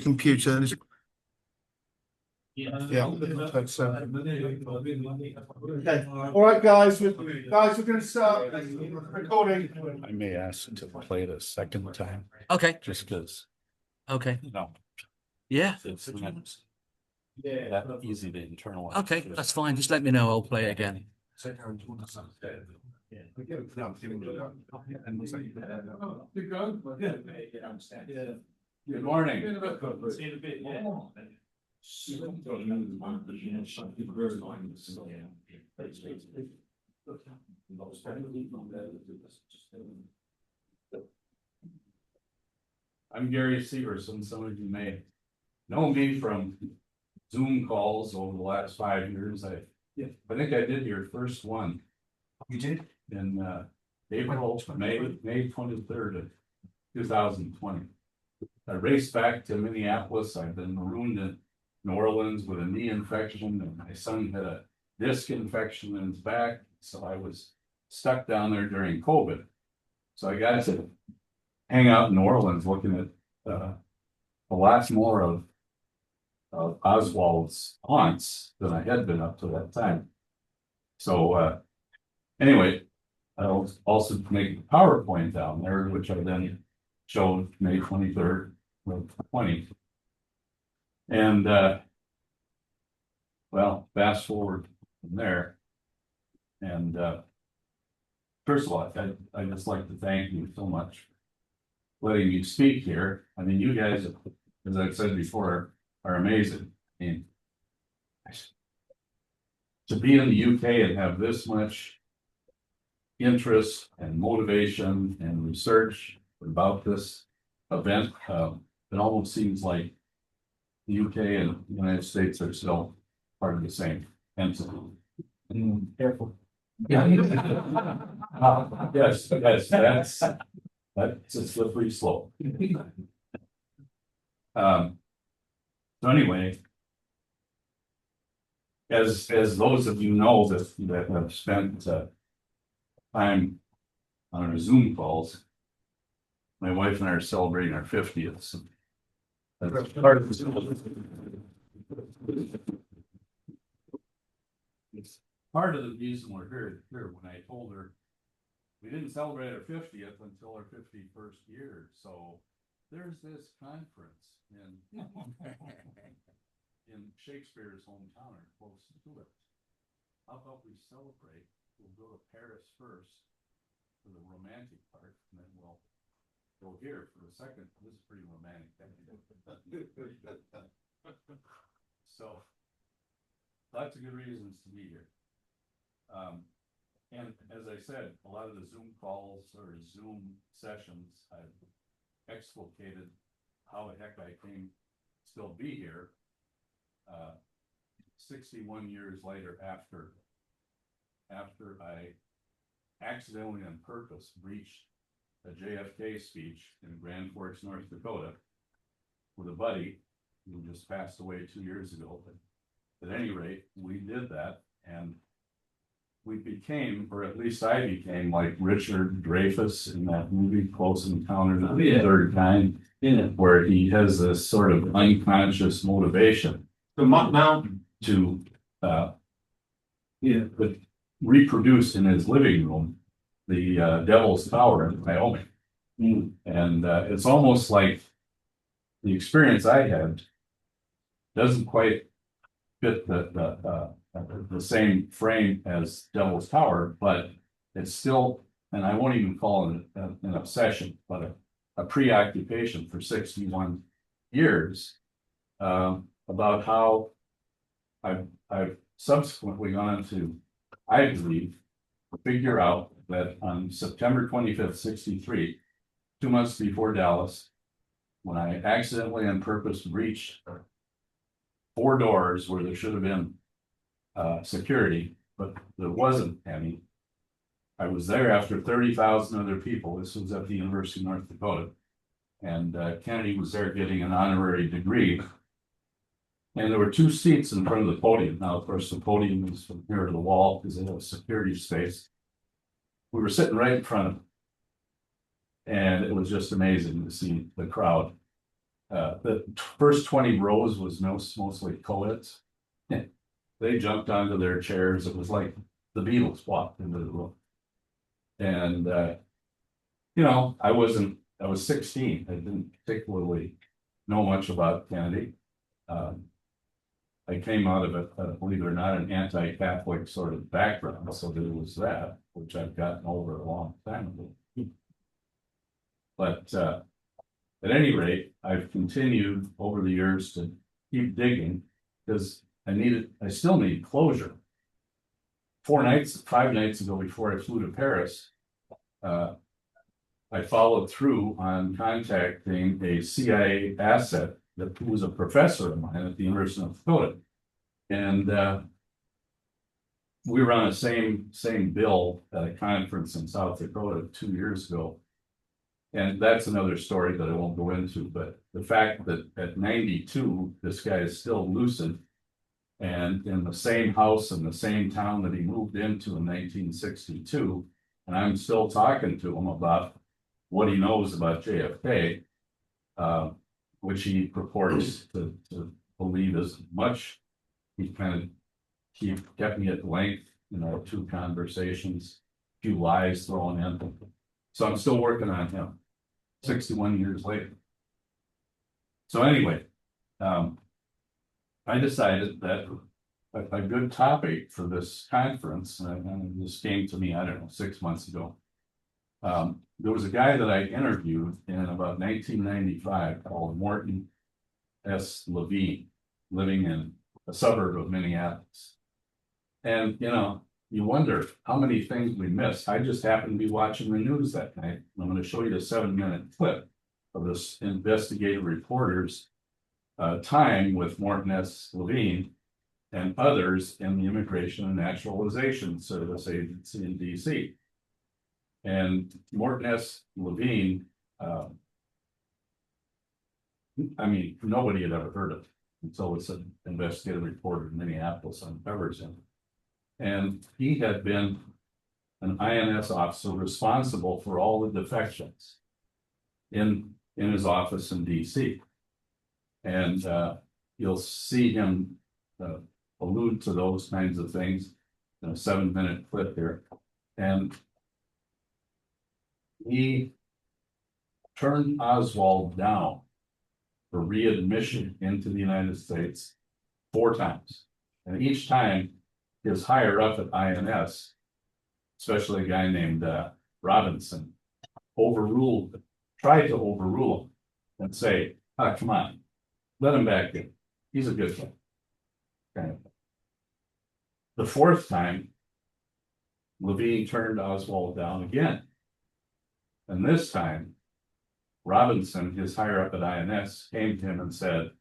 computer. Yeah, that's okay. All right, guys, we're going to start recording. I may ask to play it a second time, Okay, just because, okay, no, yeah, it's not that easy to internalize. okay, that's fine. Just let me know. I'll play it again. Good morning. I'm Gary Seversen. Some of you may know me from Zoom calls over the last 5 years. I think I did your first one. You did? In April, May 23rd of 2020. I raced back to Minneapolis. I've been marooned in New Orleans with a knee infection, and my son had a disc infection in his back. So I was stuck down there during COVID. So I got to hang out in New Orleans looking at a lot more of Oswald's haunts than I had been up to that time. So anyway, I'll also make a PowerPoint down there, which I then showed May 23rd of 20. And well, fast forward from there. And first of all, I'd just like to thank you so much for letting me speak here. I mean, you guys, as I've said before, are amazing. I mean, to be in the UK and have this much interest and motivation and research about this event, it almost seems like the UK and the United States are still part of the same entity. Careful. Yeah. Yes, that's a slippery slope. So anyway, as those of you know that have spent time on our Zoom calls, my wife and I are celebrating our 50th. So that's part of the it's part of the reason we're here. When I told her we didn't celebrate our 50th until our 51st year, so there's this conference in Shakespeare's hometown or close to it. How about we celebrate? We'll go to Paris first for the romantic part, and then we'll go here for the second. This is pretty romantic. So lots of good reasons to be here. And as I said, a lot of the Zoom calls or Zoom sessions, I've exculpated how the heck I came still be here 61 years later after I accidentally on purpose breached a JFK speech in Grand Forks, North Dakota with a buddy who just passed away 2 years ago. But at any rate, we did that, and we became, or at least I became, like Richard Dreyfuss in that movie Close Encounters of the Third Kind, where he has this sort of unconscious motivation to reproduce in his living room the Devil's Tower in Wyoming. And it's almost like the experience I had doesn't quite fit the same frame as Devil's Tower, but it's still, and I won't even call it an obsession, but a preoccupation for 61 years about how I've subsequently gone to, I believe, figure out that on September 25th, 63, 2 months before Dallas, when I accidentally on purpose breached 4 doors where there should have been security, but there wasn't any. I was there after 30,000 other people. This was at the University of North Dakota. And Kennedy was there getting an honorary degree. And there were 2 seats in front of the podium. Now, of course, the podium is from here to the wall because it has security space. We were sitting right in front of it. And it was just amazing to see the crowd. The first 20 rows was mostly co-eds. They jumped onto their chairs. It was like the Beatles walked into the room. And, I was 16. I didn't particularly know much about Kennedy. I came out of it, believe it or not, an anti-Catholic sort of background. So there was that, which I've gotten over a long time ago. But at any rate, I've continued over the years to keep digging because I still need closure. 5 nights ago before I flew to Paris, I followed through on contacting a CIA asset who was a professor of mine at the University of North Dakota. And we were on the same bill at a conference in South Dakota 2 years ago. And that's another story that I won't go into, but the fact that at 92, this guy is still lucid and in the same house in the same town that he moved into in 1962, and I'm still talking to him about what he knows about JFK, which he purports to believe as much. He kind of kept me at length, 2 conversations, a few lies thrown in. So I'm still working on him 61 years later. So anyway, I decided that a good topic for this conference, and this came to me, I don't know, 6 months ago. There was a guy that I interviewed in about 1995 called Morton S. Levine, living in a suburb of Minneapolis. And, you wonder how many things we missed. I just happened to be watching the news that night. I'm going to show you the 7-minute clip of this investigative reporter's time with Morton S. Levine and others in the Immigration and Naturalization Service Agency in DC. And Morton S. Levine, nobody had ever heard of him until it's an investigative reporter in Minneapolis uncovers him. And he had been an INS officer responsible for all the defections in his office in DC. And you'll see him allude to those kinds of things in a 7-minute clip here. And he turned Oswald down for readmission into the United States 4 times. And each time his higher up at INS, especially a guy named Robinson, tried to overrule him and say, come on, let him back in. He's a good guy. Kind of. The 4th time, Levine turned Oswald down again. And this time, Robinson, his higher up at INS, came to him and said,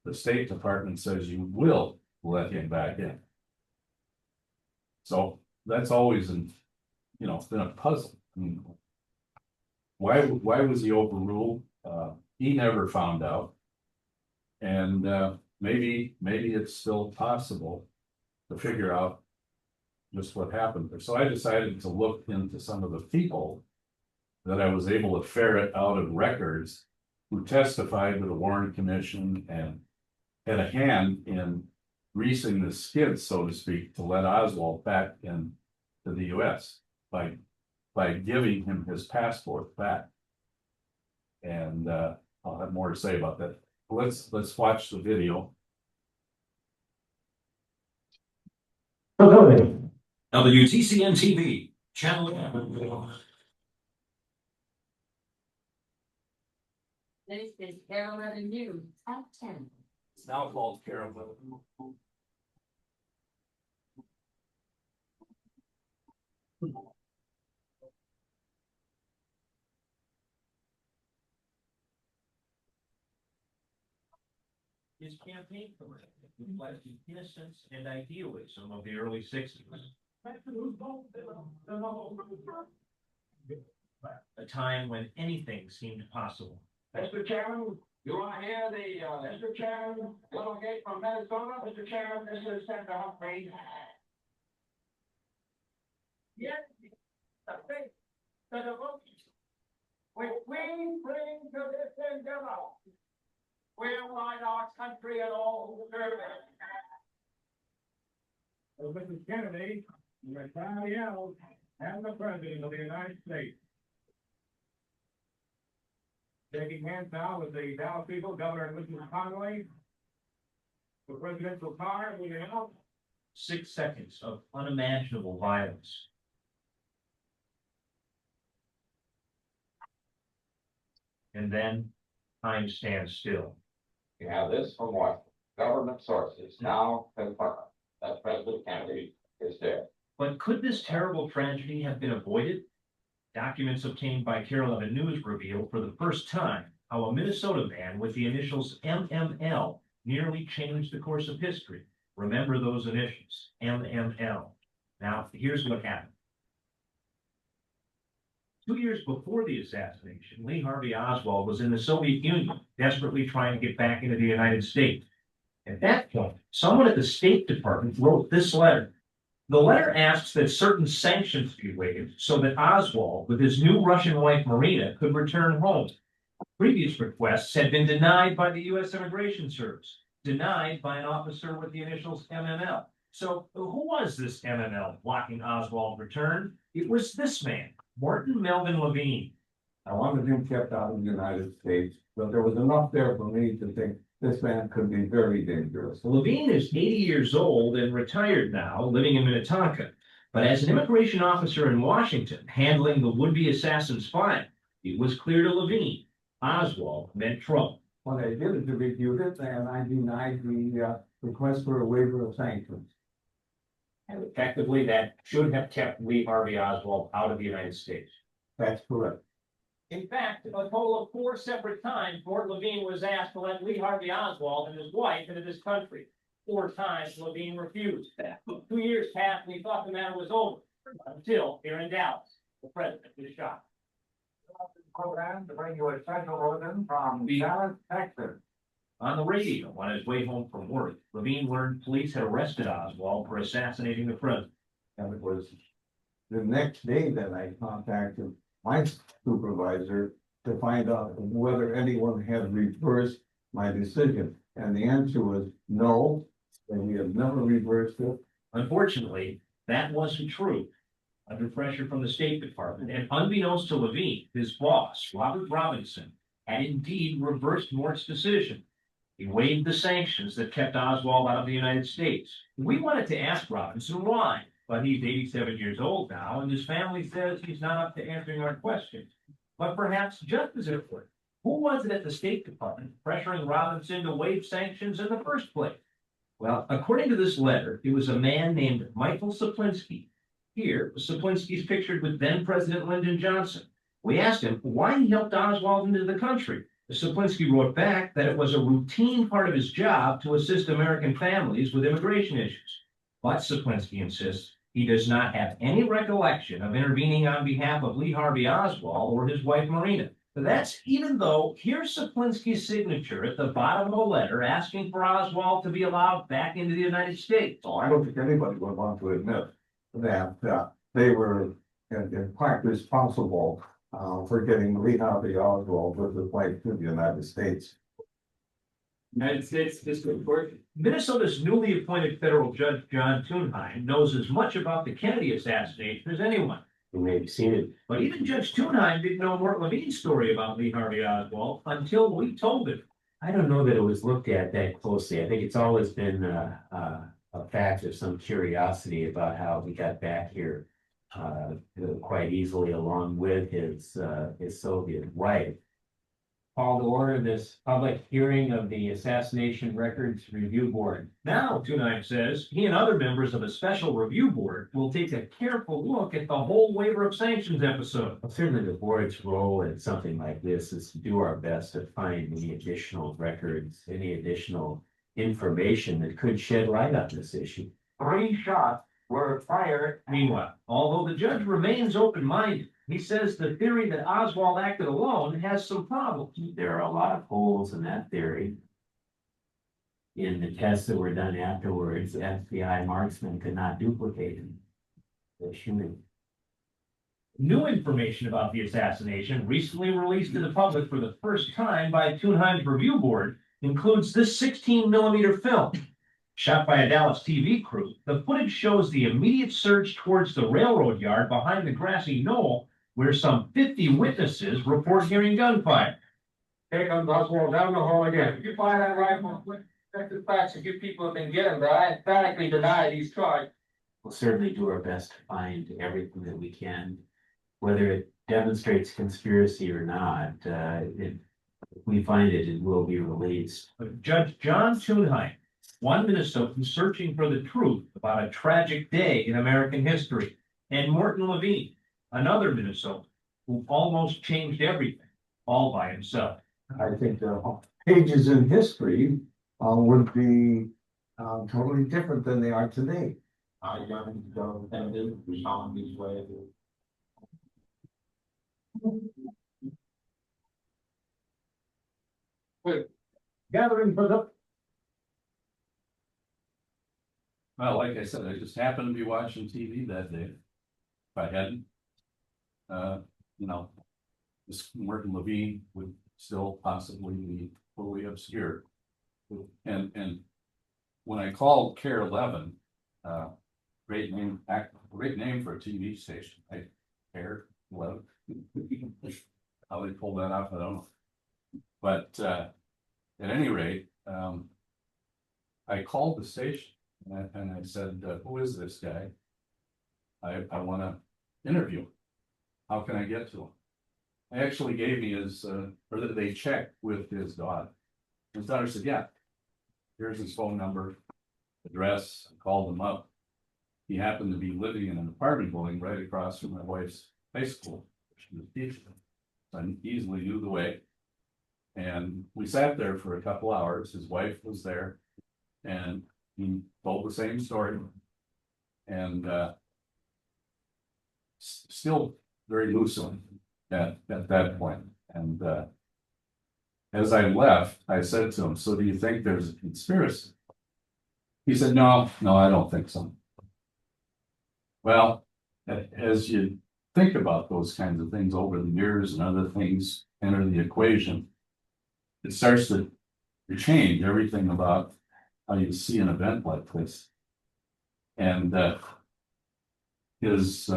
the State Department says you will let him back in. So that's always been a puzzle. Why was he overruled? He never found out. And maybe it's still possible to figure out just what happened there. So I decided to look into some of the people that I was able to ferret out of records who testified to the Warren Commission and had a hand in greasing the skids, so to speak, to let Oswald back into the U.S. by giving him his passport back. And I'll have more to say about that. Let's watch the video. WTCN TV, Channel 11. This is Carol 11 News, Top 10. It's now called Carol. His campaign career reflects the innocence and idealism of the early 60s. A time when anything seemed possible. Mr. Chairman, you want to hear the, Mr. Chairman, little gate from Minnesota? Mr. Chairman, this is Senator Humphrey. Yes, the faith, the devotion, which we bring to this endeavor, will line our country and all who serve it. So, Mrs. Kennedy, Ms. Harvey Oswald, and the President of the United States. Shaking hands now with the Dallas people, Governor and Mrs. Conway. The presidential car moving out. 6 seconds of unimaginable violence. And then time stands still. You have this from what? Government sources now confirm that President Kennedy is dead. But could this terrible tragedy have been avoided? Documents obtained by Carol 11 News reveal for the first time how a Minnesota man with the initials MML nearly changed the course of history. Remember those initials, MML. Now, here's what happened. 2 years before the assassination, Lee Harvey Oswald was in the Soviet Union, desperately trying to get back into the United States. At that point, someone at the State Department wrote this letter. The letter asks that certain sanctions be waived so that Oswald, with his new Russian wife Marina, could return home. Previous requests had been denied by the U.S. Immigration Service, denied by an officer with the initials MML. So who was this MML blocking Oswald's return? It was this man, Morton Melvin Levine. I wanted him kept out of the United States, but there was enough there for me to think this man could be very dangerous. Levine is 80 years old and retired now, living in Minnetonka. But as an immigration officer in Washington, handling the would-be assassin's file, it was clear to Levine, Oswald meant trouble. When I did it to refute it, and I denied the request for a waiver of sanctions. And effectively, that should have kept Lee Harvey Oswald out of the United States. That's correct. In fact, a total of 4 separate times, Fort Levine was asked to let Lee Harvey Oswald and his wife into this country. 4 times, Levine refused. 2 years passed, and he thought the matter was over, until here in Dallas, the president was shot. Program to bring you a special bulletin from Dallas, Texas. On the radio, on his way home from work, Levine learned police had arrested Oswald for assassinating the president. And it was the next day that I contacted my supervisor to find out whether anyone had reversed my decision. And the answer was no, and we have never reversed it. Unfortunately, that wasn't true. Under pressure from the State Department, and unbeknownst to Levine, his boss, Robert Robinson, had indeed reversed Mort's decision. He waived the sanctions that kept Oswald out of the United States. We wanted to ask Robinson why, but he's 87 years old now, and his family says he's not up to answering our questions. But perhaps just as important, who was it at the State Department pressuring Robinson to waive sanctions in the first place? Well, according to this letter, it was a man named Michael Saplinski. Here, Saplinski's pictured with then-President Lyndon Johnson. We asked him why he helped Oswald into the country. Saplinski wrote back that it was a routine part of his job to assist American families with immigration issues. But Saplinski insists he does not have any recollection of intervening on behalf of Lee Harvey Oswald or his wife Marina. That's even though here's Saplinski's signature at the bottom of a letter asking for Oswald to be allowed back into the United States. So I don't think anybody would want to admit that they were in part responsible for getting Lee Harvey Oswald with his wife to the United States. United States District Court. Minnesota's newly appointed federal judge, John Thunheim, knows as much about the Kennedy assassination as anyone. You may be seated. But even Judge Thunheim didn't know Mort Levine's story about Lee Harvey Oswald until we told him. I don't know that it was looked at that closely. I think it's always been a fact of some curiosity about how he got back here quite easily, along with his Soviet wife. Call to order this public hearing of the Assassination Records Review Board. Now, Thunheim says, he and other members of a special review board will take a careful look at the whole waiver of sanctions episode. Well, certainly the board's role in something like this is to do our best to find any additional records, any additional information that could shed light on this issue. 3 shots were fired. Meanwhile, although the judge remains open-minded, he says the theory that Oswald acted alone has some problems. There are a lot of holes in that theory. In the tests that were done afterwards, FBI marksmen could not duplicate him. The shooting. New information about the assassination, recently released to the public for the first time by Thunheim's review board, includes this 16mm film. Shot by a Dallas TV crew, the footage shows the immediate surge towards the railroad yard behind the grassy knoll, where some 50 witnesses report hearing gunfire. Here comes Oswald down the hall again. You find that rifle? That's the facts that you people have been getting, but I emphatically deny these charges. We'll certainly do our best to find everything that we can, whether it demonstrates conspiracy or not. If we find it, it will be released. Judge John Thunheim, one Minnesotan searching for the truth about a tragic day in American history, and Morton Levine, another Minnesotan who almost changed everything all by himself. I think the pages in history would be totally different than they are today. I don't go and we found these ways. Gathering for the. Well, like I said, I just happened to be watching TV that day. If I hadn't, you know, this Martin Levine would still possibly be totally obscure. And when I called Care 11, great name for a TV station, right? Care 11. How they pulled that off, I don't know. But at any rate, I called the station and I said, who is this guy? I want to interview him. How can I get to him? They actually gave me his, or they checked with his daughter. His daughter said, yeah, here's his phone number, address. I called him up. He happened to be living in an apartment building right across from my wife's high school. She was teaching. So I easily knew the way. And we sat there for a couple hours. His wife was there and he told the same story. And still very lucid at that point. And as I left, I said to him, so do you think there's a conspiracy? He said, no, I don't think so. Well, as you think about those kinds of things over the years and other things enter the equation, it starts to change everything about how you see an event like this. And his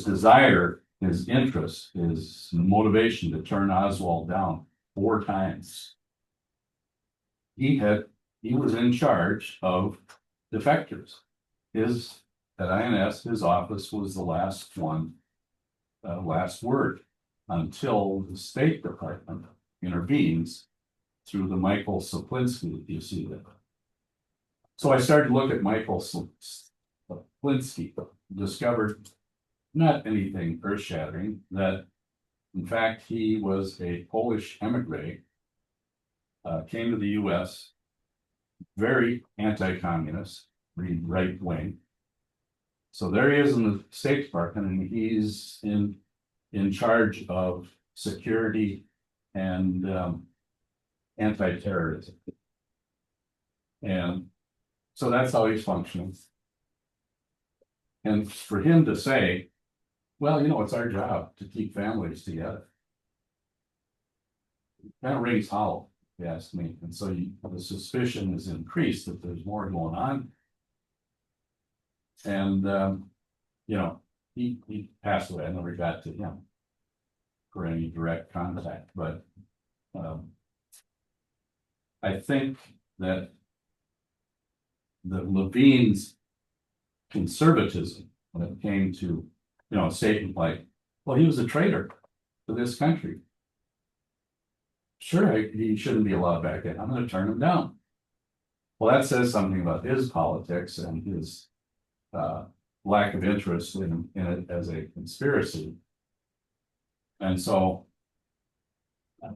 desire, his interest, his motivation to turn Oswald down 4 times. He was in charge of defectors. At INS, his office was the last one, last word, until the State Department intervenes through the Michael Saplinski, you see that. So I started to look at Michael Saplinski, discovered not anything earth-shattering, that in fact he was a Polish emigre, came to the US, very anti-communist, right wing. So there he is in the State Department, and he's in charge of security and anti-terrorism. And so that's how he's functioning. And for him to say, well, you know, it's our job to keep families together, that rings hollow, if you ask me. And so the suspicion is increased that there's more going on. And, you know, he passed away. I never got to him for any direct contact, but I think that the Levine's conservatism when it came to, you know, a statement like, well, he was a traitor to this country. Sure, he shouldn't be allowed back in. I'm going to turn him down. Well, that says something about his politics and his lack of interest in it as a conspiracy. And so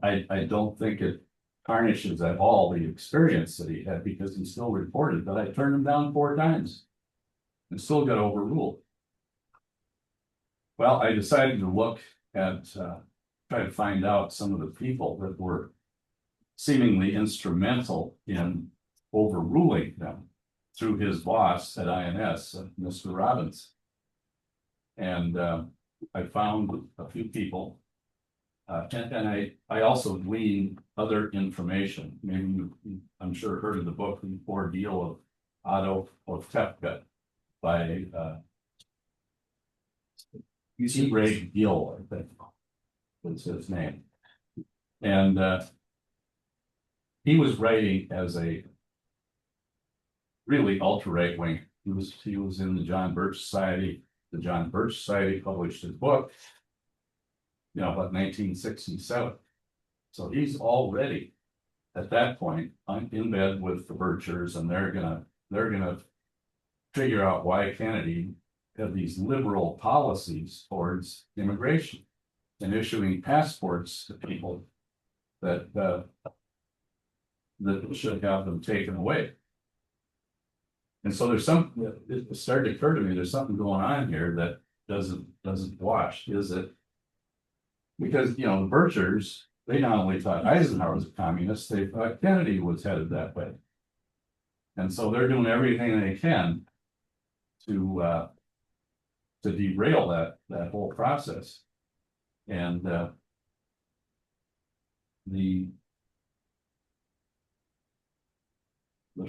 I don't think it tarnishes at all the experience that he had, because he still reported that I turned him down 4 times and still got overruled. Well, I decided to look at, try to find out some of the people that were seemingly instrumental in overruling them through his boss at INS, Mr. Robbins. And I found a few people. And I also gleaned other information. Maybe I'm sure heard of the book, The Ordeal of Otto of Tepka by T. Ray Gill, I think was his name. And he was writing as a really ultra right wing. He was in the John Birch Society. The John Birch Society published his book, about 1967. So he's already at that point in bed with the Birchers, and they're gonna figure out why Kennedy had these liberal policies towards immigration and issuing passports to people that should have them taken away. And so there's it started to occur to me, there's something going on here that doesn't wash, is it? Because, the Birchers, they not only thought Eisenhower was a communist, they thought Kennedy was headed that way. And so they're doing everything they can to derail that whole process. And the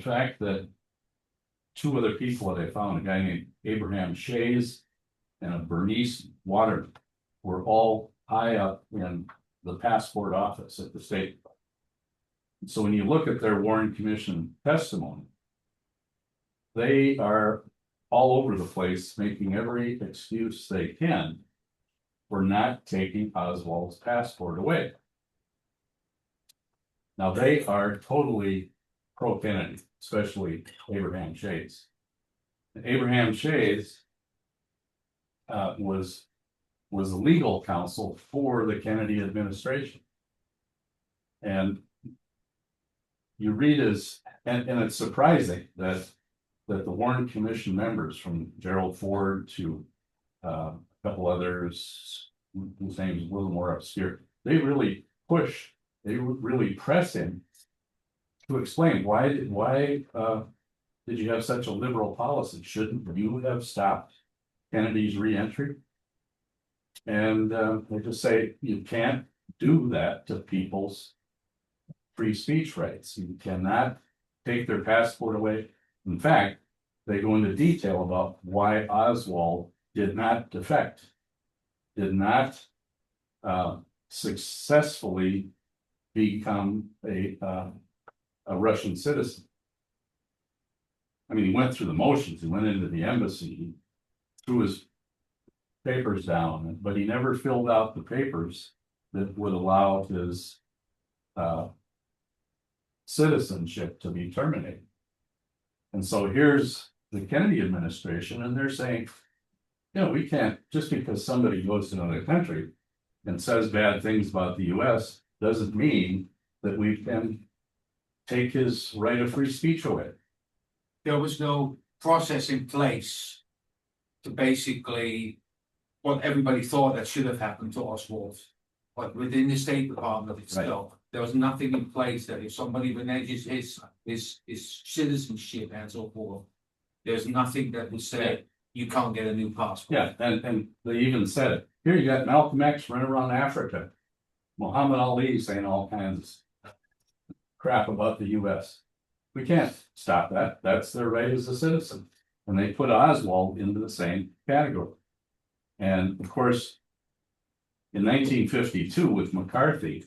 fact that two other people that I found, a guy named Abraham Shays and a Bernice Water, were all high up in the passport office at the State Department. So when you look at their Warren Commission testimony, they are all over the place making every excuse they can for not taking Oswald's passport away. Now they are totally pro-Kennedy, especially Abraham Shays. And Abraham Shays was the legal counsel for the Kennedy administration. And you read and it's surprising that the Warren Commission members, from Gerald Ford to a couple others whose names are a little more obscure, they really press him to explain why did you have such a liberal policy? Shouldn't you have stopped Kennedy's reentry? And they just say you can't do that to people's free speech rights. You cannot take their passport away. In fact, they go into detail about why Oswald did not defect, did not successfully become a Russian citizen. I mean, he went through the motions. He went into the embassy. He threw his papers down, but he never filled out the papers that would allow his citizenship to be terminated. And so here's the Kennedy administration, and they're saying, we can't, just because somebody goes to another country and says bad things about the US doesn't mean that we can take his right of free speech away. There was no process in place to basically what everybody thought that should have happened to Oswald. But within the State Department itself, there was nothing in place that if somebody reneges his citizenship and so forth, there's nothing that would say you can't get a new passport. Yeah, and they even said it. Here you got Malcolm X running around Africa, Muhammad Ali saying all kinds of crap about the US. We can't stop that. That's their right as a citizen. And they put Oswald into the same category. And of course, in 1952, with McCarthy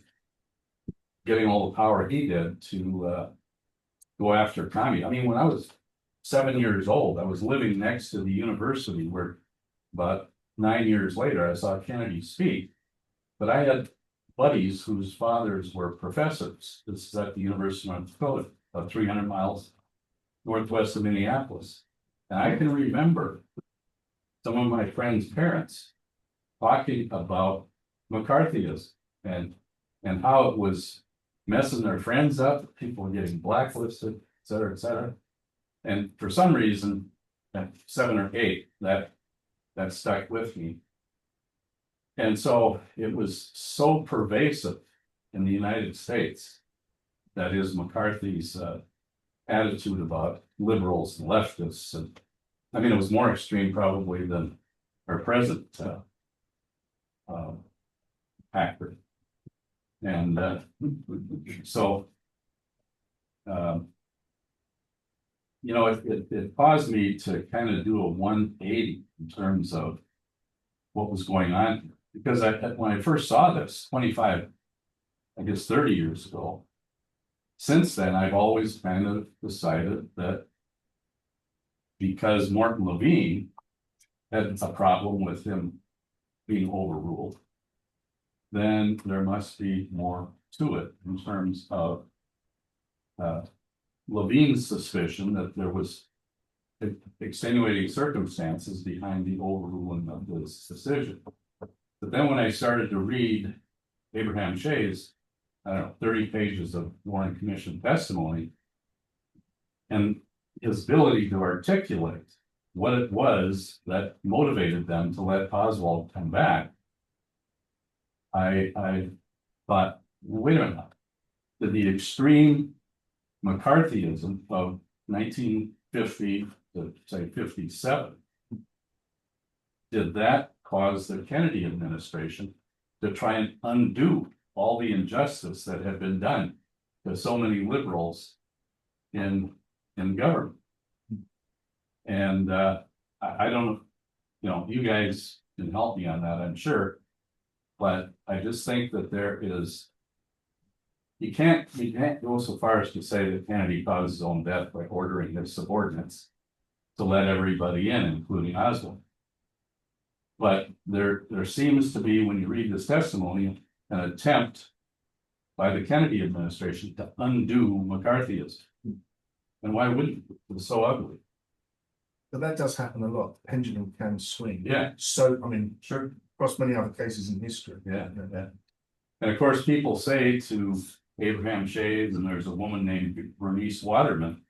getting all the power he did to go after communism. I mean, when I was 7 years old, I was living next to the university where about 9 years later, I saw Kennedy speak. But I had buddies whose fathers were professors. This is at the University of North Dakota, about 300 miles northwest of Minneapolis. And I can remember some of my friends' parents talking about McCarthyism and how it was messing their friends up, people were getting blacklisted, et cetera, et cetera. And for some reason, at 7 or 8, that stuck with me. And so it was so pervasive in the United States, that is McCarthy's attitude about liberals and leftists. And I mean, it was more extreme probably than our present actor. And, so. You know, it caused me to kind of do a 180 in terms of what was going on. Because when I first saw this 25, I guess 30 years ago. Since then, I've always kind of decided that because Morton Levine had a problem with him being overruled, then there must be more to it in terms of Levine's suspicion that there was extenuating circumstances behind the overruling of this decision. But then when I started to read Abraham Shays, I don't know, 30 pages of Warren Commission testimony, and his ability to articulate what it was that motivated them to let Oswald come back, I thought, wait a minute, did the extreme McCarthyism of 1950 to say 57, did that cause the Kennedy administration to try and undo all the injustice that had been done to so many liberals in government? And I don't, you know, you guys can help me on that, I'm sure. But I just think that there is, you can't go so far as to say that Kennedy caused his own death by ordering his subordinates to let everybody in, including Oswald. But there seems to be, when you read this testimony, an attempt by the Kennedy administration to undo McCarthyism. And why wouldn't it? It's so ugly. But that does happen a lot. The pendulum can swing. Yeah. So, I mean, Sure. across many other cases in history. Yeah. And of course, people say to Abraham Shays, and there's a woman named Bernice Waterman,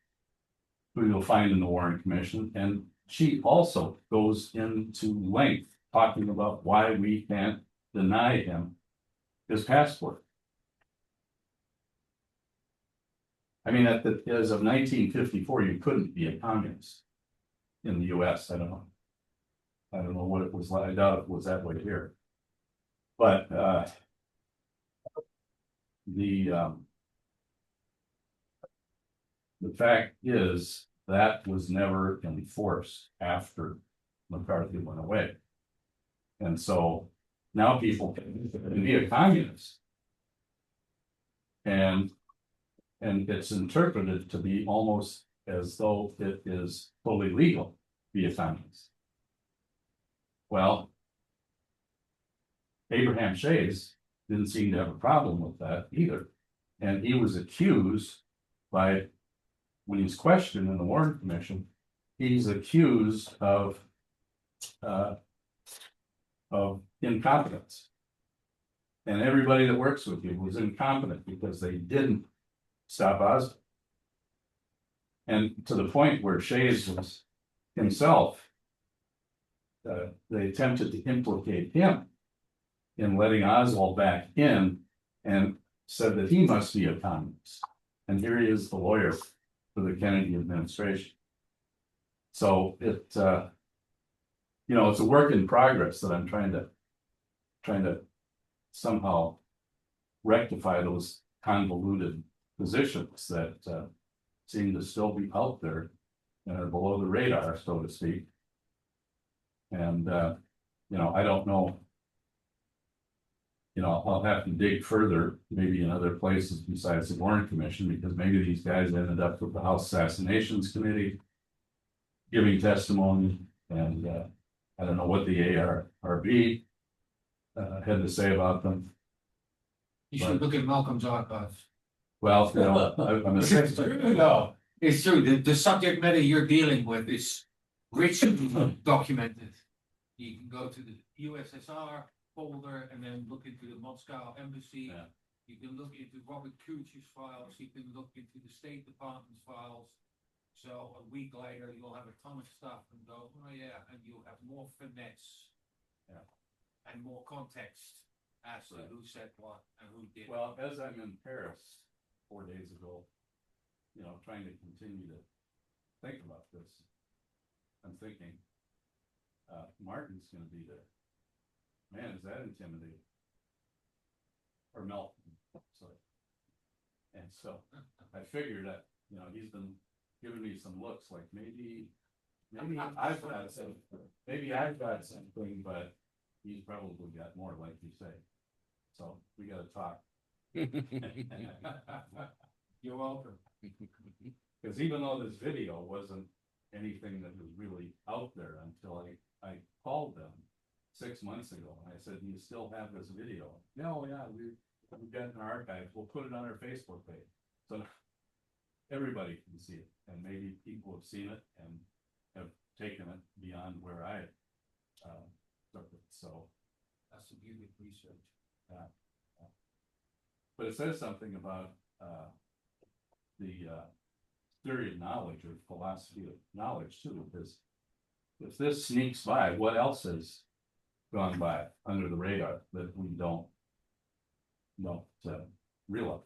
who you'll find in the Warren Commission, and she also goes into length talking about why we can't deny him his passport. I mean, as of 1954, you couldn't be a communist in the US. I don't know what it was like. I doubt it was that way here. But the fact is that was never enforced after McCarthy went away. And so now people can be a communist. And it's interpreted to be almost as though it is fully legal to be a communist. Well, Abraham Shays didn't seem to have a problem with that either. And he was accused by, when he's questioned in the Warren Commission, he's accused of incompetence. And everybody that works with you was incompetent because they didn't stop Oswald. And to the point where Shays was himself, they attempted to implicate him in letting Oswald back in and said that he must be a communist. And here he is, the lawyer for the Kennedy administration. So it, you know, it's a work in progress that I'm trying to somehow rectify those convoluted positions that seem to still be out there and are below the radar, so to speak. And you know, I don't know. You know, I'll have to dig further, maybe in other places besides the Warren Commission, because maybe these guys ended up with the House Assassinations Committee giving testimony, and I don't know what the ARB had to say about them. You should look at Malcolm's archives. Well, you know, I'm a No, it's true. The subject matter you're dealing with is richly documented. You can go to the USSR folder and then look into the Moscow embassy. Yeah. You can look into Robert Kuch's files. You can look into the State Department's files. So a week later, you'll have a ton of stuff and go, oh yeah, and you'll have more finesse. Yeah. And more context as to who said what and who did. Well, as I'm in Paris 4 days ago, you know, trying to continue to think about this, I'm thinking, Martin's going to be there. Man, is that intimidating? Or Mel So, and so I figured that, he's been giving me some looks like maybe I've got something, but he's probably got more, like you say. So we gotta talk. You're welcome. Because even though this video wasn't anything that was really out there until I called them 6 months ago, and I said, "Do you still have this video?" No, yeah, we've got it in our archives. We'll put it on our Facebook page, so everybody can see it, and maybe people have seen it and have taken it beyond where I took it. So That's the beauty of research. but it says something about the theory of knowledge or philosophy of knowledge too, because if this sneaks by, what else has gone by under the radar that we don't realize?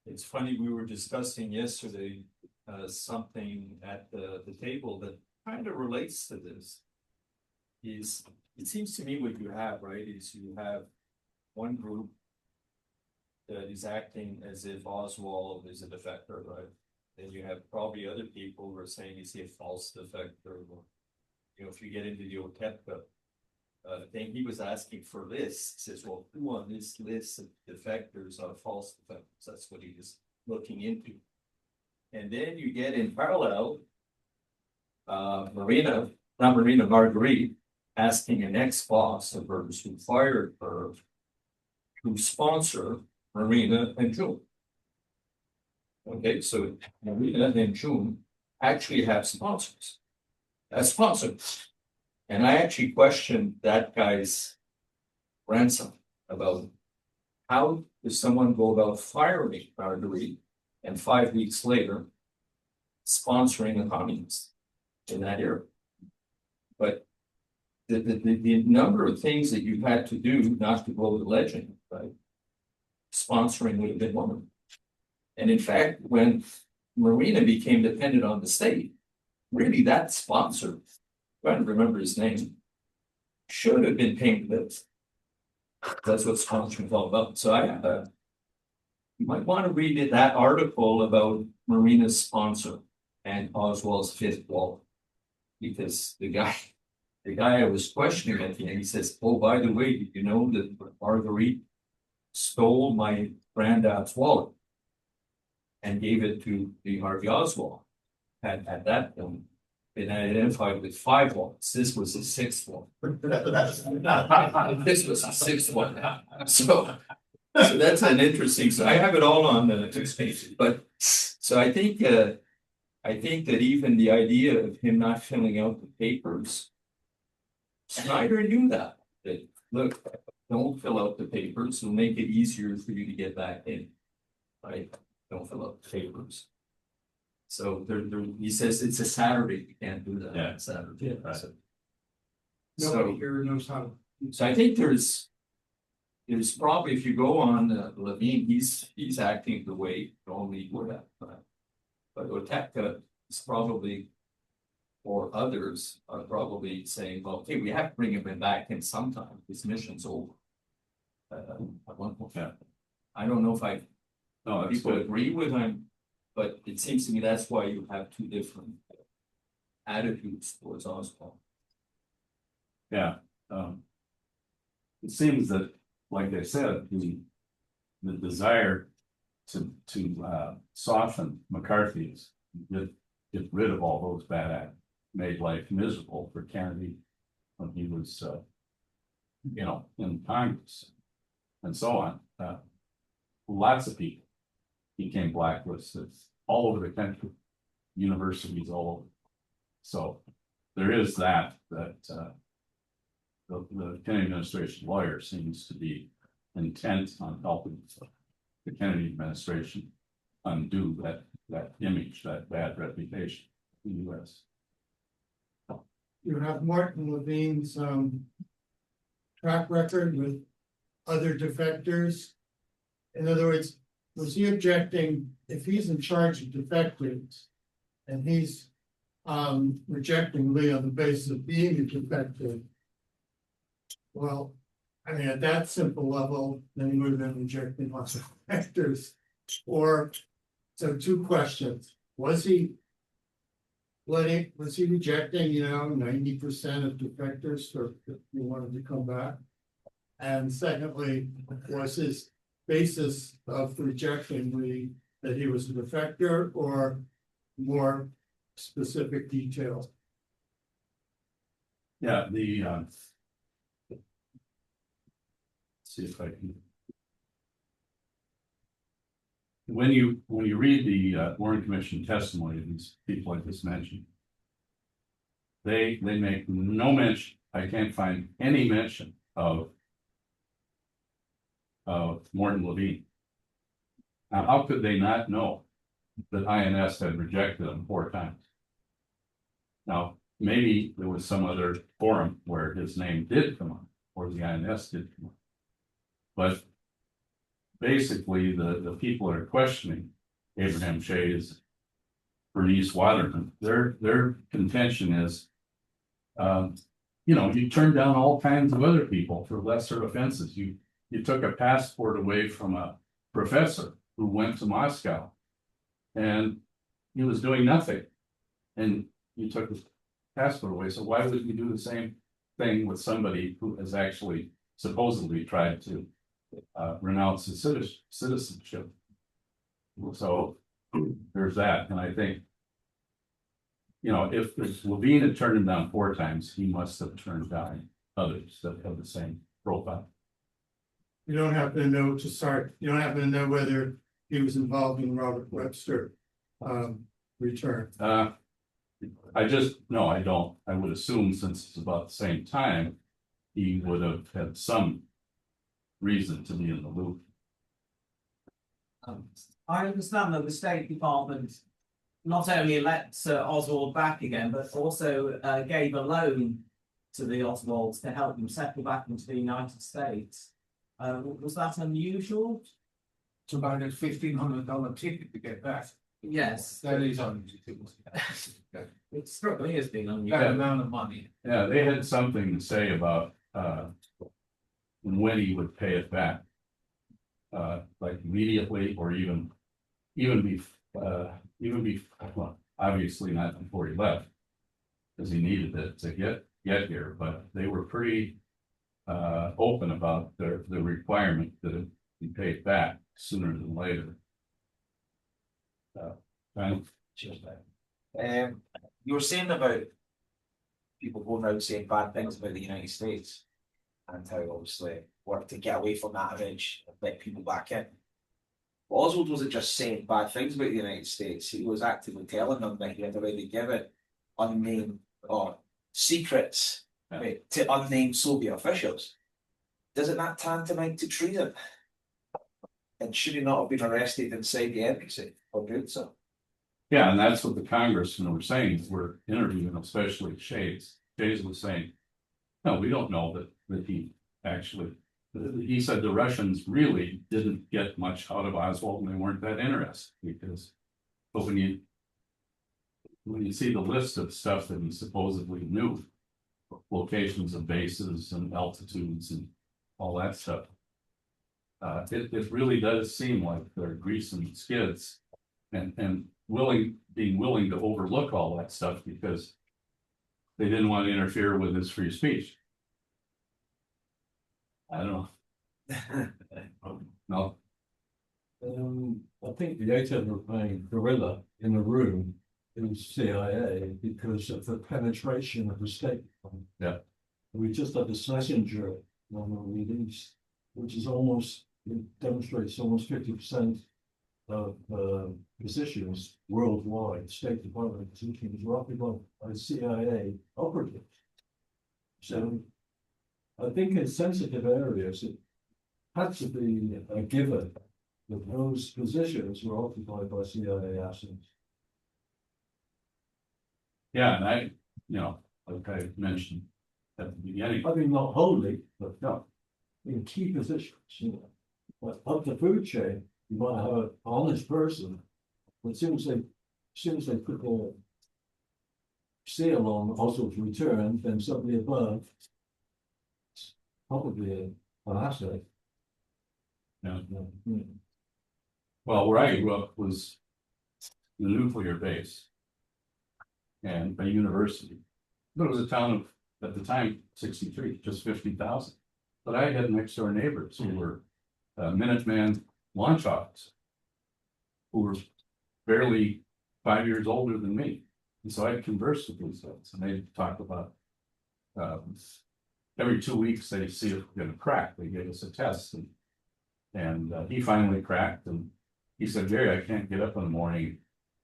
It's funny, we were discussing yesterday, something at the table that kind of relates to this. It seems to me what you have, right, is you have one group that is acting as if Oswald is a defector, right? Then you have probably other people who are saying, is he a false defector? Or, if you get into the Otepka thing, he was asking for lists. He says, well, who on this list of defectors are false defectors? That's what he was looking into. And then you get in parallel, Marguerite, asking an ex-boss of hers who fired her to sponsor Marina and June. Okay, so Marina and June actually have sponsors. As sponsors. And I actually questioned that guy's grandson about how does someone go about firing Marguerite and 5 weeks later sponsoring a communist in that era. But the number of things that you had to do not to go to legend, right? Sponsoring would have been one of them. And in fact, when Marina became dependent on the state, really that sponsor, I don't remember his name, should have been paying the bills. That's what sponsoring is all about. So you might want to read that article about Marina's sponsor and Oswald's fifth wall, because the guy I was questioning at the end, he says, "Oh, by the way, did you know that Marguerite stole my granddad's wallet and gave it to Lee Harvey Oswald? At that point, been identified with 5 wallets. This was the 6th one. This was the 6th one. So that's an interesting. So I have it all on the 6 pages. But so I think that even the idea of him not filling out the papers, Snyder knew that look, don't fill out the papers. It'll make it easier for you to get back in. Right? Don't fill out the papers. So he says it's a Saturday. You can't do that. Yeah. Saturday. Yeah, right. Nobody here knows how to. So I think there's probably, if you go on Levine, he's acting the way only would have. But Otepka is probably, or others are probably saying, well, okay, we have to bring him back in sometime. His mission's over. At one point. Yeah. I don't know if No, that's people good. agree with him, but it seems to me that's why you have 2 different attitudes towards Oswald. Yeah. It seems that, like I said, the desire to soften McCarthy's, get rid of all those bad acts, made life miserable for Kennedy when he was, in Congress and so on. Lots of people became blacklisted all over the country, universities all over. So there is that the Kennedy administration lawyer seems to be intent on helping the Kennedy administration undo that image, that bad reputation in the US. You have Martin Levine's track record with other defectors. In other words, was he objecting if he's in charge of defectors and he's rejecting Lee on the basis of being a defector? Well, I mean, at that simple level, then he would have been rejecting lots of factors. Or, so two questions, was he rejecting, 90% of defectors, or if you wanted to come back? And secondly, was his basis of rejecting that he was a defector, or more specific details? Yeah, see if I can. When you read the Warren Commission testimony of these people I just mentioned, they make no mention, I can't find any mention of Morton Levine. Now, how could they not know that INS had rejected him 4 times? Now, maybe there was some other forum where his name did come up, or the INS did come up. But basically, the people that are questioning Abraham Shays, Bernice Waterman, their contention is, you turned down all kinds of other people for lesser offenses. You took a passport away from a professor who went to Moscow, and he was doing nothing, and you took his passport away. So why would you do the same thing with somebody who has actually supposedly tried to renounce his citizenship? So there's that, and I think, if Levine had turned him down 4 times, he must have turned down others that have the same profile. You don't happen to know, to start, you don't happen to know whether he was involved in Robert Webster return? I don't. I would assume, since it's about the same time, he would have had some reason to be in the loop. I understand that the State Department not only let Oswald back again, but also gave a loan to the Oswalds to help them settle back into the United States. Was that unusual? It's about a $1,500 ticket to get back. Yes. That is unusual. It struck me as being That unusual. amount of money. Yeah, they had something to say about when he would pay it back, like immediately, or even well, obviously not before he left, because he needed it to get here. But they were pretty open about the requirement that it be paid back sooner than later. You were saying about people going out saying bad things about the United States, and how obviously work to get away from that image and let people back in. But Oswald wasn't just saying bad things about the United States, he was actively telling them that he had already given unnamed or secrets to unnamed Soviet officials. Doesn't that tantamount to treason? And should he not have been arrested inside the embassy for doing so? Yeah, and that's what the congressmen were saying. We're interviewing, especially Shays. Shays was saying, no, we don't know that he actually. He said the Russians really didn't get much out of Oswald, and they weren't that interested, but when you see the list of stuff that he supposedly knew, locations of bases and altitudes and all that stuff, it really does seem like they're greasing skids and being willing to overlook all that stuff because they didn't want to interfere with his free speech. I don't know. No. I think the 800-pound gorilla in the room is CIA because of the penetration of the State Department. Yeah. We just had the Schlesinger release, which is it demonstrates almost 50% of positions worldwide, State Department positions were occupied by CIA operatives. So I think in sensitive areas, it had to be a given that those positions were occupied by CIA assets. Yeah, and like I mentioned at the beginning. I mean, not wholly, but no, in key positions, But up the food chain, you might have an honest person, but as soon as they put their seal on Oswald's return, then somebody above, probably an asset. Yeah. Well, where I grew up was the nuclear base. And a university. But it was a town of, at the time, 63, just 50,000. But I had next door neighbors who were Minuteman launch officers, who were barely 5 years older than me. And so I'd converse with these folks, and they'd talk about every 2 weeks they see if we're gonna crack. They gave us a test, and he finally cracked, and he said, Jerry, I can't get up in the morning,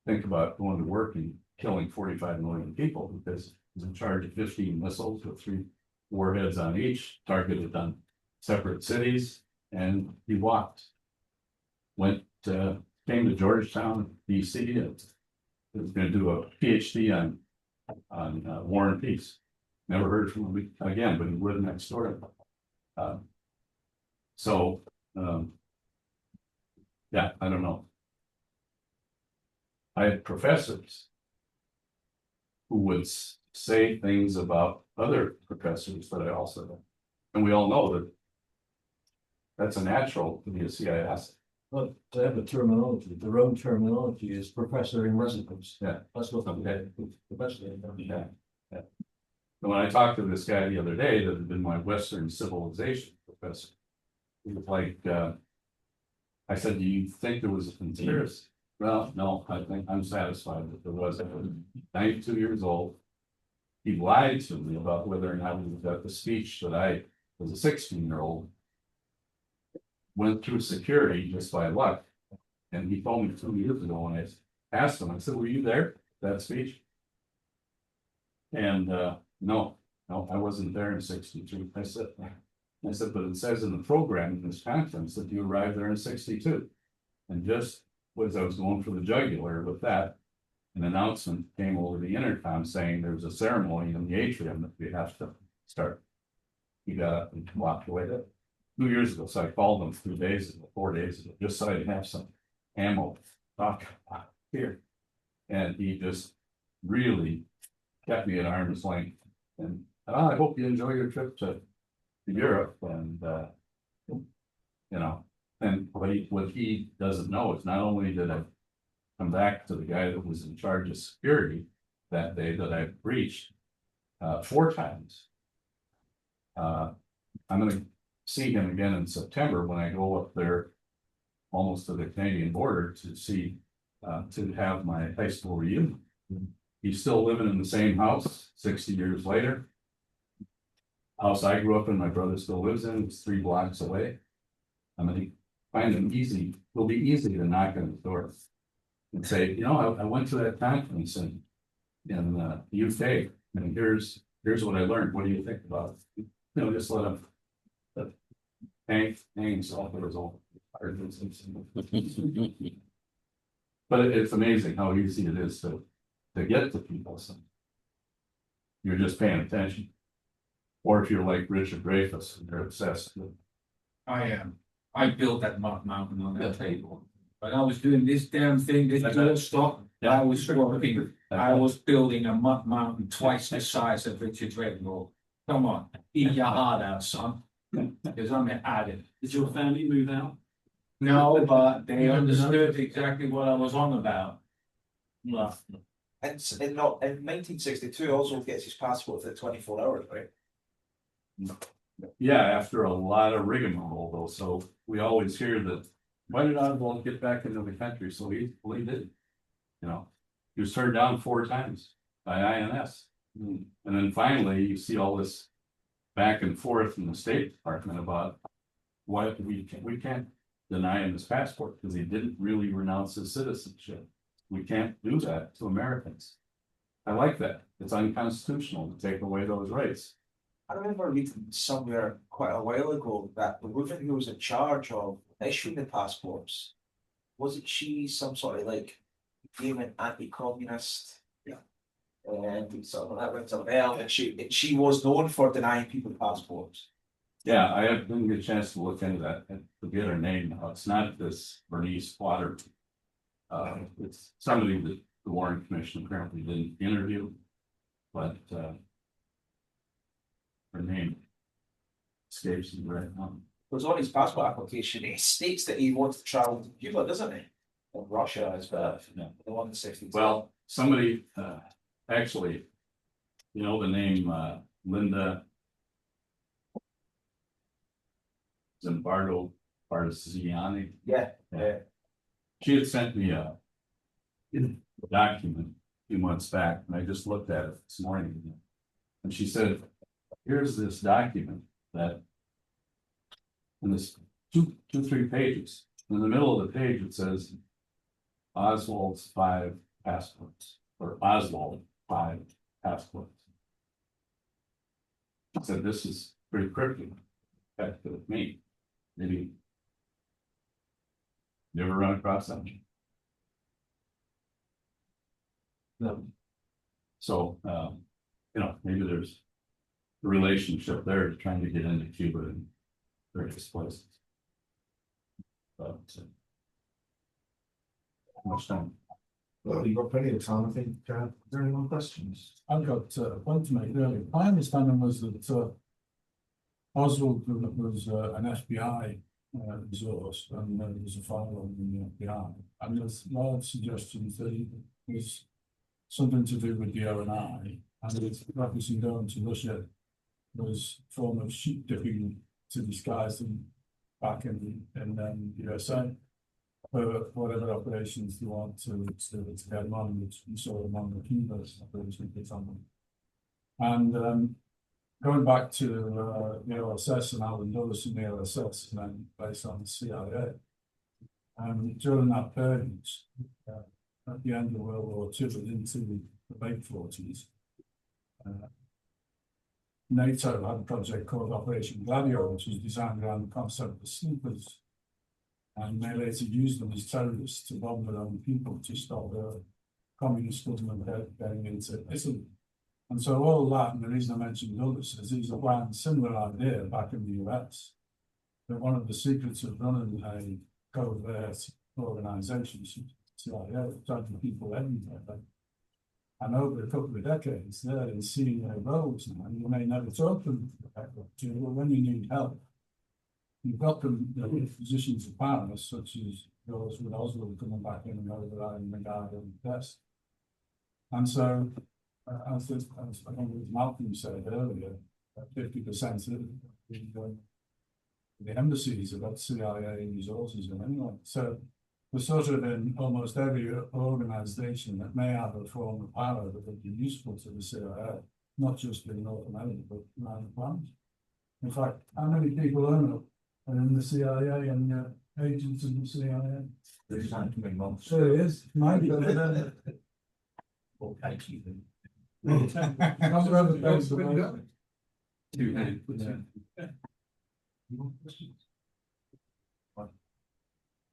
think about going to work and killing 45 million people, because he's in charge of 15 missiles with 3 warheads on each, targeted on separate cities, and he walked. Came to Georgetown, DC, and was going to do a PhD on War and Peace. Never heard from him again, but he lived next door to him. Yeah, I don't know. I had professors who would say things about other professors that I also know. And we all know that that's a natural to be a CIS. But they have a terminology, their own terminology is professor in residence. Yeah. That's what Okay. the best thing. Yeah. And when I talked to this guy the other day, that had been my Western civilization professor, he was like, I said, do you think there was a conspiracy? Well, no, I think I'm satisfied that there was. 92 years old. He lied to me about whether or not he was at the speech that I was a 16-year-old. Went through security just by luck. And he told me 2 years ago when I asked him, I said, were you there at that speech? And no, I wasn't there in 62. I said, but it says in the program in this conference that you arrived there in 62. And just as I was going for the jugular with that, an announcement came over the intercom saying there was a ceremony in the atrium that we have to start. He got up and walked away. 2 years ago, so I called him 4 days ago, just so I'd have some ammo talk here. And he just really kept me at arm's length. And I hope you enjoy your trip to Europe. And and what he doesn't know is not only did I come back to the guy that was in charge of security that day that I breached 4 times. I'm going to see him again in September when I go up there almost to the Canadian border to see to have my high school reunion. He's still living in the same house 60 years later. House I grew up in, my brother still lives in, it's 3 blocks away. I'm going to find him easy. It'll be easy to knock on his door and say, I went to that conference in UK, and here's what I learned. What do you think about it? Just let him hang himself with his own arguments. But it's amazing how easy it is to get to people. So you're just paying attention. Or if you're like Richard Dreyfuss and they're obsessed with. I am. I built that mud mountain on that table. But I was doing this damn thing, this all stop. I was working. I was building a mud mountain twice the size of Richard Dreyfuss. Come on, eat your heart out, son. Because I'm an addict. Did your family move out? No, but they understood exactly what I was on about. And in 1962, Oswald gets his passport for 24 hours, right? Yeah, after a lot of rigmarole though, so we always hear that, why did Oswald get back into the country? So he did. He was turned down 4 times by INS. And then finally you see all this back and forth in the State Department about why we can't deny him his passport because he didn't really renounce his citizenship. We can't do that to Americans. I like that. It's unconstitutional to take away those rights. I remember reading somewhere quite a while ago that the woman who was in charge of issuing the passports, wasn't she some sort of like demon anti-communist? Yeah. And something like that rings a bell. And she was known for denying people passports. Yeah, I didn't get a chance to look into that and forget her name now. It's not this Bernice Potter. It's somebody that the Warren Commission apparently didn't interview, but her name escapes me right now. Because on his passport application, it states that he wants to travel to Cuba, doesn't he? Or Russia as well, the one in 62. Well, somebody, actually, you know, the name, Linda Zimbardo Parziani. Yeah, She had sent me a document a few months back, and I just looked at it this morning. And she said, here's this document that, in this two, 3 pages, in the middle of the page, it says Oswald's 5 passports, or Oswald 5 passports. She said, this is pretty cryptic, that could me. Maybe never run across that. No. So, you know, maybe there's a relationship there trying to get into Cuba and various places. But, how much time? Well, you've got plenty of time, I think. Are there any more questions? I've got one to make earlier. My understanding was that Oswald was an FBI resource, and there was a file on the FBI. And there's large suggestions that it was something to do with the O&I, and it's referencing going to Russia was a form of sheep dipping to disguise them back in the USA. For whatever operations you want to get them on, which you saw among the Cubas operations it's on them. And going back to the OSS and Alan Dulles in the OSS, and then based on the CIA, during that period, at the end of World War II and into the late 40s, NATO had a project called Operation Gladio, which was designed around the concept of sleepers. And they later used them as terrorists to bomb their own people to stop the communist government getting into Italy. And so all that, and the reason I mentioned Dulles is he's a similar idea back in the US. That one of the secrets of running a covert organization, CIA, judging people everywhere. And over a couple of decades, they're in senior roles now. You may never talk to them, but when you need help, you've got them in positions of power, such as those with Oswald coming back in and overriding the guy on the desk. And so, as I think it was Malcolm said earlier, 50% of the embassies have got CIA resources in anyway. So, we're sort of in almost every organization that may have a form of power that would be useful to the CIA, not just in North America, but around the planet. In fact, how many people are in the CIA and agents in the CIA? there's not too many months. Sure it is. Might be. Or patchy then.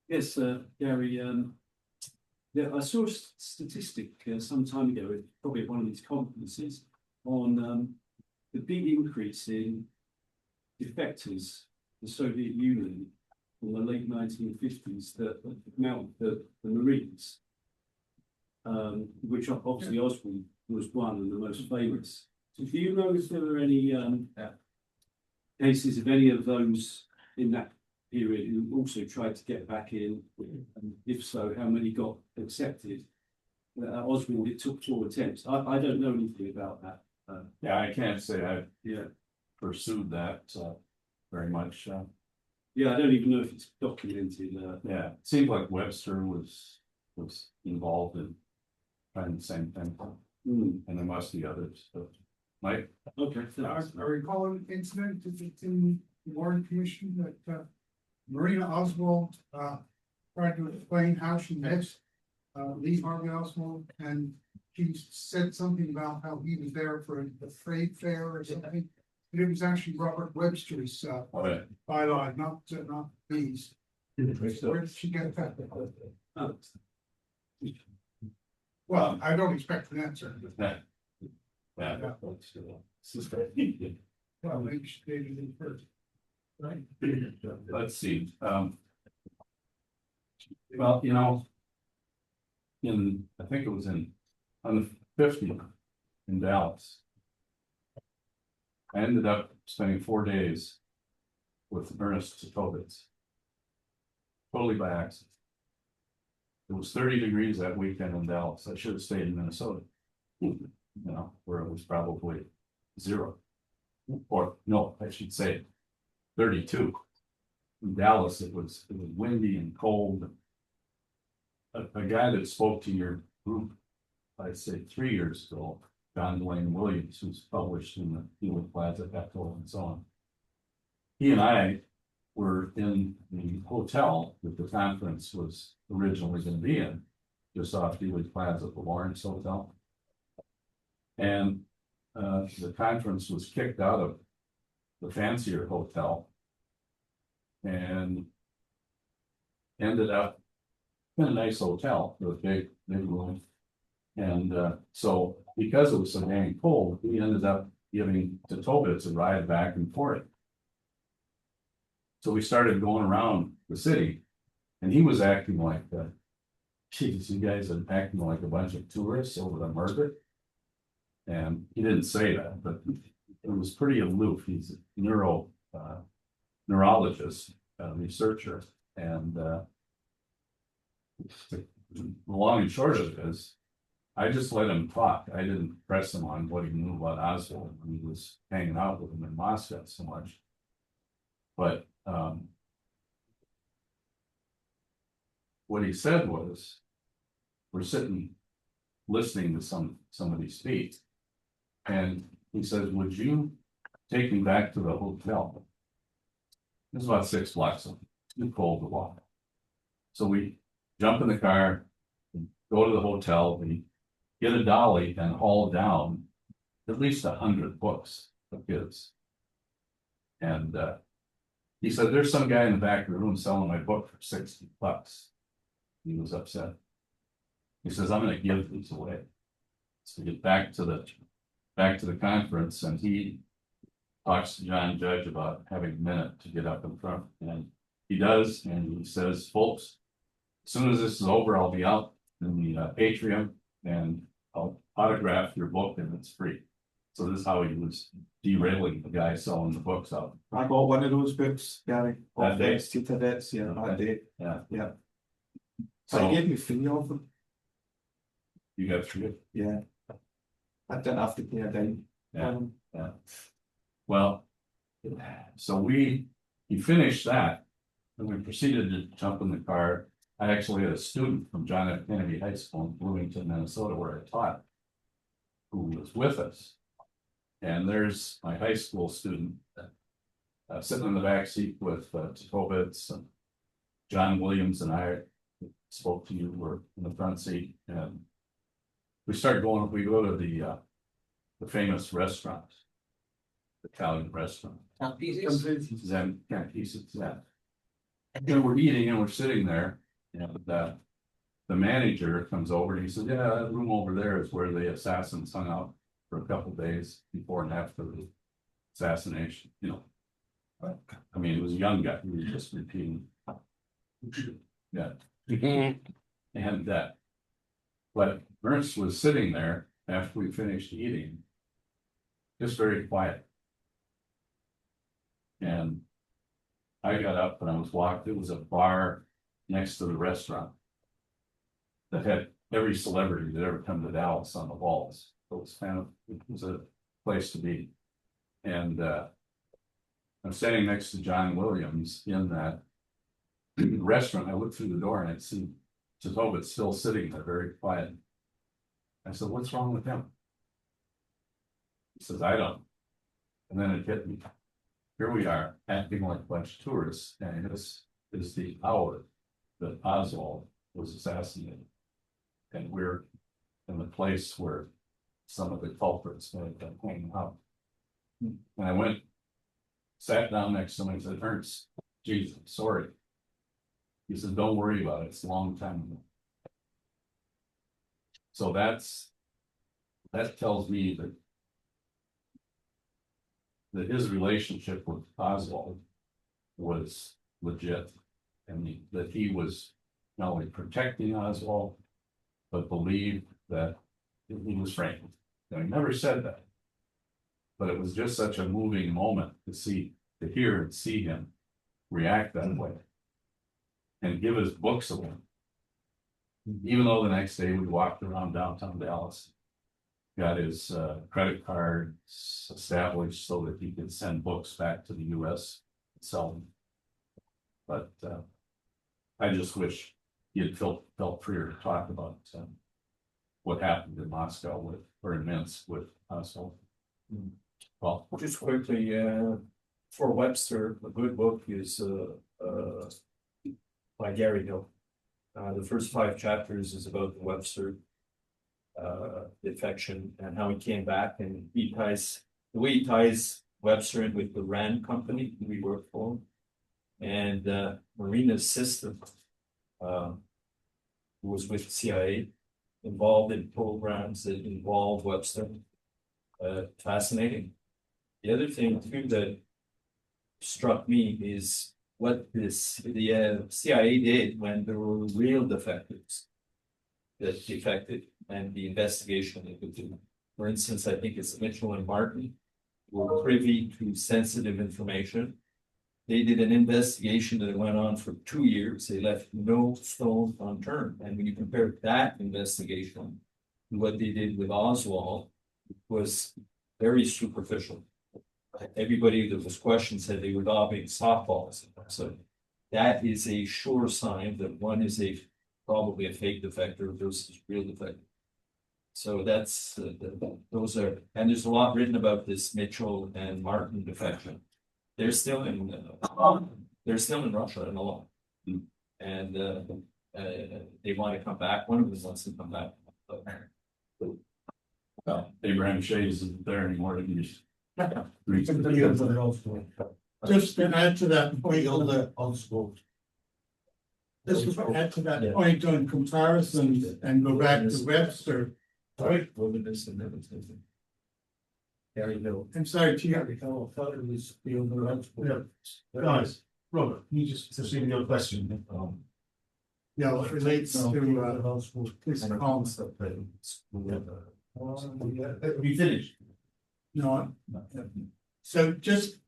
Yes, Gary. Yeah, I saw a statistic some time ago, probably at one of these conferences, on the big increase in defectors, the Soviet Union, in the late 1950s, that the Marines, which obviously Oswald was one and the most famous. So do you know if there were any cases of any of those in that period who also tried to get back in, and if so, how many got accepted? Oswald, it took 4 attempts. I don't know anything about that. Yeah, I can't say I've pursued that very much. Yeah, I don't even know if it's documented. Yeah, it seems like Webster was involved in trying the same thing, and there must be others. But Mike, okay, I recall an incident in the Warren Commission that Marina Oswald tried to explain how she met Lee Harvey Oswald, and she said something about how he was there for a trade fair or something. But it was actually Robert Webster's byline, not Lee's. Where did she get that? Well, I don't expect an answer. Well, maybe she dated him first. Right. Let's see. Well, you know, I think it was on the 50th in Dallas. I ended up spending 4 days with Ernest Tovitz. Totally by accident. It was 30 degrees that weekend in Dallas. I should have stayed in Minnesota. You know, where it was probably 0. Or no, I should say 32. In Dallas, it was windy and cold. A guy that spoke to your group, I'd say 3 years ago, John Dwayne Williams, who's published in the Healing Plaza Echo and so on. He and I were in the hotel that the conference was originally going to be in, just off Healing Plaza, the Lawrence Hotel. And the conference was kicked out of the fancier hotel and ended up in a nice hotel with a big room. And so because it was so dang cold, we ended up giving to Tovitz a ride back and forth. So we started going around the city, and he was acting like, geez, you guys are acting like a bunch of tourists over the murder. And he didn't say that, but it was pretty aloof. He's a neurologist, researcher, and the long and short of it is, I just let him talk. I didn't press him on what he knew about Oswald when he was hanging out with him in Moscow so much. But what he said was, we're sitting listening to somebody speak, and he says, would you take me back to the hotel? It's about 6 blocks away. Too cold to walk. So we jump in the car, go to the hotel, we get a dolly and haul down at least 100 books of his. And he said, there's some guy in the back of the room selling my book for $60. He was upset. He says, I'm going to give these away. So we get back to the conference, and he talks to John Judge about having a minute to get up in front. And he does, and he says, folks, as soon as this is over, I'll be out in the atrium and I'll autograph your book, and it's free. So this is how he was derailing the guy selling the books out. I bought one of those books, Gary. That day? Tovitz, yeah, that day. Yeah. So So he gave me 3 of them. you got 3. Yeah. I didn't have to pay a dime. Yeah. Well, so he finished that, and we proceeded to jump in the car. I actually had a student from John F. Kennedy High School in Bloomington, Minnesota, where I taught, who was with us. And there's my high school student sitting in the back seat with Tovitz, and John Williams and I spoke to you, were in the front seat, and we go to the famous restaurant, Italian restaurant. Zen, Zen. And we're eating and we're sitting there, and the manager comes over and he says, yeah, that room over there is where the assassins hung out for a couple of days before and after the assassination, you know. I mean, it was a young guy, he was just repeating. Yeah. And but Ernst was sitting there after we finished eating, just very quiet. And I got up and I was walking. It was a bar next to the restaurant that had every celebrity that ever come to Dallas on the walls. It was a place to be. And I'm standing next to John Williams in that restaurant. I looked through the door and I'd see Tovitz still sitting there, very quiet. I said, what's wrong with him? He says, I don't. And then it hit me. Here we are, acting like a bunch of tourists, and this is the hour that Oswald was assassinated. And we're in the place where some of the culprits had been hanging out. And I went, sat down next to him and said, Ernst, geez, I'm sorry. He said, don't worry about it, it's a long time ago. So that tells me that his relationship with Oswald was legit, and that he was not only protecting Oswald, but believed that he was framed. Now, he never said that, but it was just such a moving moment to hear and see him react that way. And give us books away. Even though the next day we walked around downtown Dallas. Got his credit cards established so that he could send books back to the US and sell them. But I just wish he had felt freer to talk about what happened in Moscow with, or in Minsk with Oswald. Well, Just quickly, for Webster, a good book is by Gary Hill. The first 5 chapters is about the Webster defection and how he came back, and he ties the way he ties Webster in with the Rand company we worked for, and Marina's sister, who was with CIA, involved in programs that involve Webster. Fascinating. The other thing too that struck me is what the CIA did when there were real defectives that defected and the investigation they could do. For instance, I think it's Mitchell and Martin were privy to sensitive information. They did an investigation that went on for 2 years. They left no stone unturned. And when you compare that investigation to what they did with Oswald, it was very superficial. Everybody that was questioned said they were lobbing softballs. So that is a sure sign that one is probably a fake defector versus real defector. So that's those are, and there's a lot written about this Mitchell and Martin defection. They're still in Russia and all, and they want to come back. One of them wants to come back. well, Abraham Shays isn't there anymore. Just to add to that point on the just to add to that point on comparisons and go back to Webster. Sorry. I'm sorry, to Guys, Robert, you just proceed with your question. yeah, it relates to this concept. Have you finished? No. So just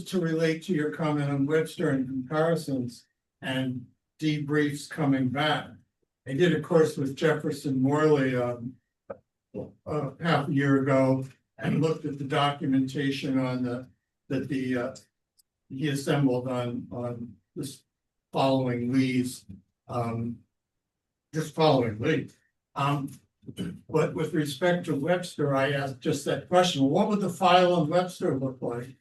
to relate to your comment on Webster and comparisons and debriefs coming back. I did a course with Jefferson Morley half a year ago and looked at the documentation on he assembled on this following Lee's just following Lee. But with respect to Webster, I asked just that question, what would the file on Webster look like?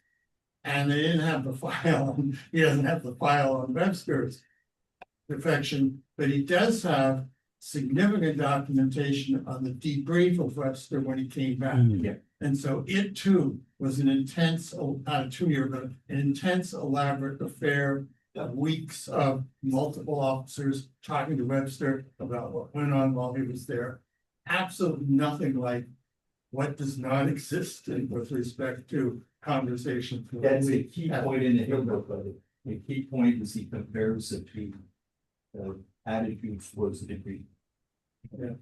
And they didn't have the file, he doesn't have the file on Webster's defection, but he does have significant documentation on the debrief of Webster when he came back. And so it too was an intense, not a 2 year, but an intense, elaborate affair of weeks of multiple officers talking to Webster about what went on while he was there. Absolutely nothing like what does not exist with respect to conversation. That's a key point in the Hill book, but the key point is he compares it to attitudes towards the degree. Yeah.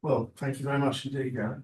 Well, thank you very much indeed, Gary.